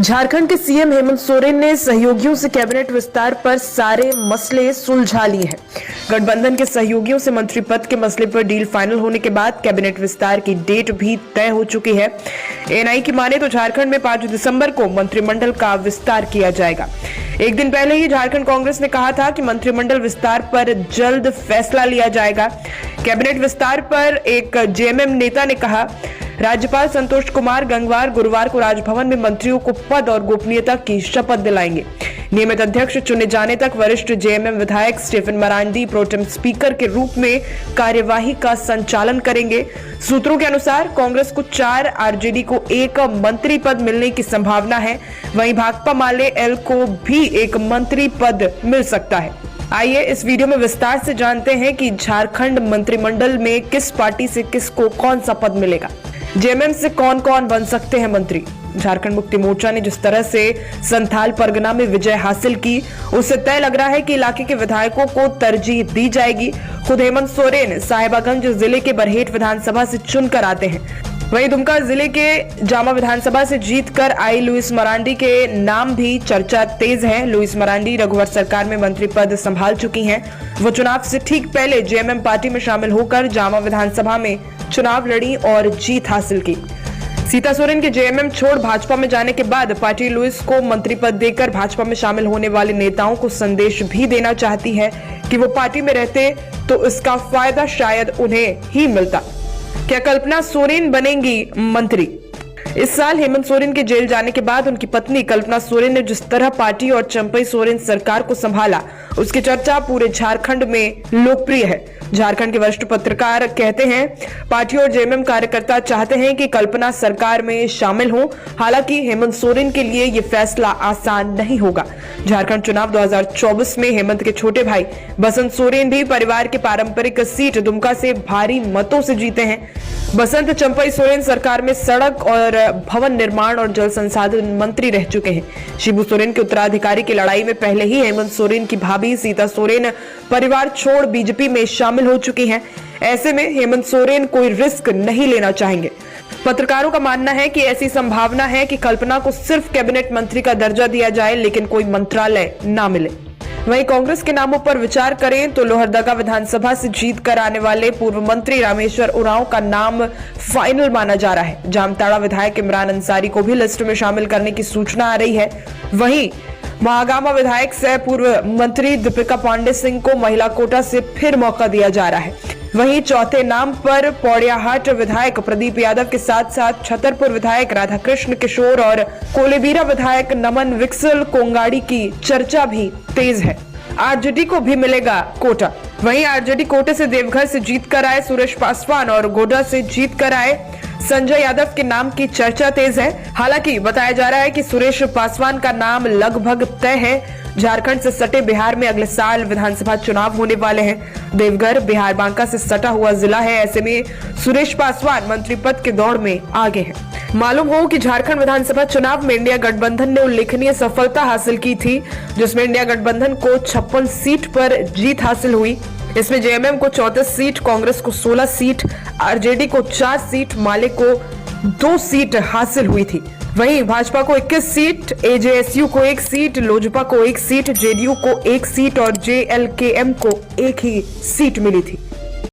झारखंड के सीएम हेमंत सोरेन ने सहयोगियों से कैबिनेट विस्तार पर सारे मसले सुलझा लिए हैं। गठबंधन के सहयोगियों से मंत्री पद के मसले पर डील फाइनल होने के बाद कैबिनेट विस्तार की डेट भी तय हो चुकी है। एएनआई की माने तो झारखंड में 5 दिसंबर को मंत्रिमंडल का विस्तार किया जाएगा। एक दिन पहले ही झारखंड कांग्रेस ने कहा था कि मंत्रिमंडल विस्तार पर जल्द फैसला लिया जाएगा। कैबिनेट विस्तार पर एक जेएमएम नेता ने कहा, राज्यपाल संतोष कुमार गंगवार गुरुवार को राजभवन में मंत्रियों को पद और गोपनीयता की शपथ दिलाएंगे। नियमित अध्यक्ष चुने जाने तक वरिष्ठ जेएमएम विधायक स्टीफन मरांडी प्रोटेम स्पीकर के रूप में कार्यवाही का संचालन करेंगे। सूत्रों के अनुसार कांग्रेस को 4, आरजेडी को 1 मंत्री पद मिलने की संभावना है। वहीं भाकपा माले एल को भी 1 मंत्री पद मिल सकता है। आइए इस वीडियो में विस्तार से जानते हैं कि झारखंड मंत्रिमंडल में किस पार्टी से किसको कौन सा पद मिलेगा। जेएमएम से कौन कौन बन सकते हैं मंत्री। झारखंड मुक्ति मोर्चा ने जिस तरह से संथाल परगना में विजय हासिल की, उससे तय लग रहा है कि इलाके के विधायकों को तरजीह दी जाएगी। खुद हेमंत सोरेन साहिबगंज जिले के बरहेट विधानसभा से चुनकर आते हैं। वहीं दुमका जिले के जामा विधानसभा से जीतकर आई लुइस मरांडी के नाम भी चर्चा तेज है। लुइस मरांडी रघुवर सरकार में मंत्री पद संभाल चुकी हैं। वो चुनाव से ठीक पहले जेएमएम पार्टी में शामिल होकर जामा विधानसभा में चुनाव लड़ी और जीत हासिल की। सीता सोरेन के जेएमएम छोड़ भाजपा में जाने के बाद पार्टी लुइस को मंत्री पद देकर भाजपा में शामिल होने वाले नेताओं को संदेश भी देना चाहती है कि वो पार्टी में रहते तो इसका फायदा शायद उन्हें ही मिलता। क्या कल्पना सोरेन बनेंगी मंत्री। इस साल हेमंत सोरेन के जेल जाने के बाद उनकी पत्नी कल्पना सोरेन ने जिस तरह पार्टी और चंपई सोरेन सरकार को संभाला, उसकी चर्चा पूरे झारखंड में लोकप्रिय है। झारखंड के वरिष्ठ पत्रकार कहते हैं, पार्टी और जेएमएम कार्यकर्ता चाहते हैं कि कल्पना सरकार में शामिल हो। हालांकि हेमंत सोरेन के लिए यह फैसला आसान नहीं होगा। झारखंड चुनाव 2024 में हेमंत के छोटे भाई बसंत सोरेन भी परिवार के पारंपरिक सीट दुमका से भारी मतों से जीते हैं। बसंत चंपई सोरेन सरकार में सड़क और भवन निर्माण और जल संसाधन मंत्री रह चुके हैं। शिबू सोरेन के उत्तराधिकारी की लड़ाई में पहले ही हेमंत सोरेन की भाभी सीता सोरेन परिवार छोड़ बीजेपी में शामिल हो चुकी हैं। ऐसे में हेमंत सोरेन कोई रिस्क नहीं लेना चाहेंगे। पत्रकारों का मानना है कि ऐसी संभावना है कि कल्पना को सिर्फ कैबिनेट मंत्री का दर्जा दिया जाए, लेकिन कोई मंत्रालय न मिले। वहीं कांग्रेस के नामों पर विचार करें तो लोहरदगा विधानसभा से जीत कर आने वाले पूर्व मंत्री रामेश्वर उरांव का नाम फाइनल माना जा रहा है। जामताड़ा विधायक इमरान अंसारी को भी लिस्ट में शामिल करने की सूचना आ रही है। वहीं महागामा विधायक सह पूर्व मंत्री दीपिका पांडे सिंह को महिला कोटा से फिर मौका दिया जा रहा है। वहीं चौथे नाम पर पौड़ियाहाट विधायक प्रदीप यादव के साथ साथ छतरपुर विधायक राधाकृष्ण किशोर और कोलेबीरा विधायक नमन विक्सल कोंगाड़ी की चर्चा भी तेज है। आरजेडी को भी मिलेगा कोटा। वहीं आरजेडी कोटे से देवघर से जीत कर आए सुरेश पासवान और गोड्डा से जीत कर आए संजय यादव के नाम की चर्चा तेज है। हालांकि बताया जा रहा है कि सुरेश पासवान का नाम लगभग तय है। झारखंड से सटे बिहार में अगले साल विधानसभा चुनाव होने वाले हैं। देवघर बिहार बांका से सटा हुआ जिला है। ऐसे में सुरेश पासवान मंत्री पद के दौड़ में आगे हैं। मालूम हो कि झारखंड विधानसभा चुनाव में इंडिया गठबंधन ने उल्लेखनीय सफलता हासिल की थी, जिसमें इंडिया गठबंधन को 56 सीट पर जीत हासिल हुई। इसमें जेएमएम को 34 सीट, कांग्रेस को 16 सीट, आरजेडी को 4 सीट, माले को 2 सीट हासिल हुई थी। वहीं भाजपा को 21 सीट, एजेएसयू को 1 सीट, लोजपा को 1 सीट, जेडीयू को 1 सीट और जेएलकेएम को 1 ही सीट मिली थी।